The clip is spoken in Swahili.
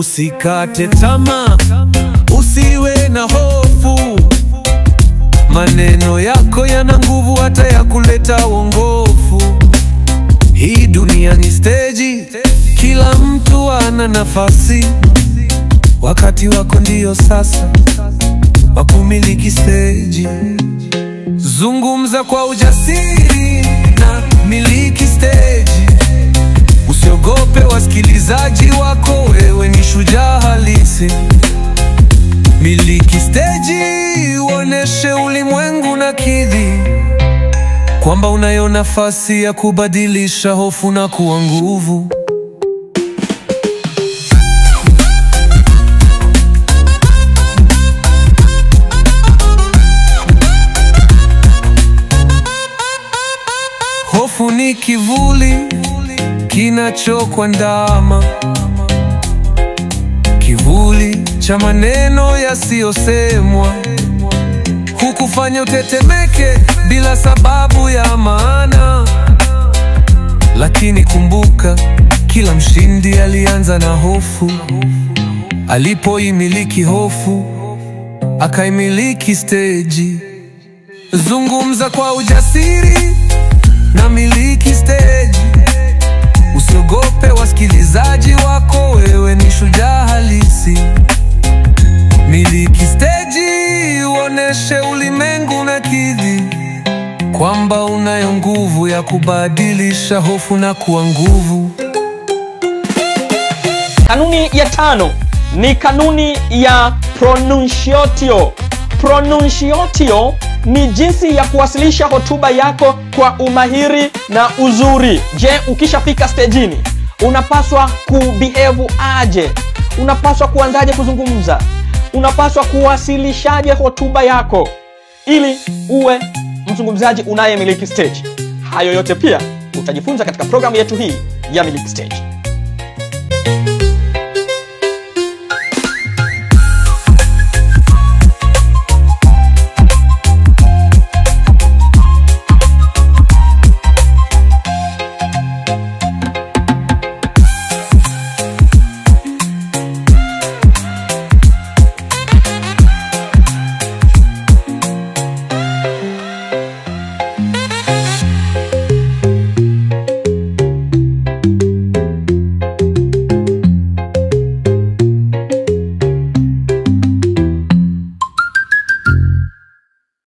Usikate tamaa, usiwe na hofu. Maneno yako yana nguvu hata ya kuleta uongofu. Hii dunia ni stage, kila mtu ana nafasi. Wakati wako ndio sasa wa kumiliki stage. Zungumza kwa ujasiri na miliki stage. Usiogope wasikilizaji wako, wewe ni shujaa halisi. Miliki stage, uoneshe ulimwengu na kidhi kwamba unayo nafasi ya kubadilisha hofu na kuwa nguvu. Hofu ni kivuli kinachokuandama, kivuli cha maneno yasiyosemwa, hukufanya utetemeke bila sababu ya maana. Lakini kumbuka, kila mshindi alianza na hofu. Alipoimiliki hofu, akaimiliki stage. Zungumza kwa ujasiri na miliki stage. Usiogope wasikilizaji wako, wewe ni shujaa halisi. Miliki stage, uoneshe ulimwengu na kidhi kwamba unayo nguvu ya kubadilisha hofu na kuwa nguvu. Kanuni ya 5 ni kanuni ya pronunciatio. Pronunciatio ni jinsi ya kuwasilisha hotuba yako kwa umahiri na uzuri. Je, ukishafika stejini unapaswa kubehave aje? Unapaswa kuanzaje kuzungumza? Unapaswa kuwasilishaje hotuba yako ili uwe mzungumzaji unayemiliki stage? Hayo yote pia utajifunza katika programu yetu hii ya Miliki Stage.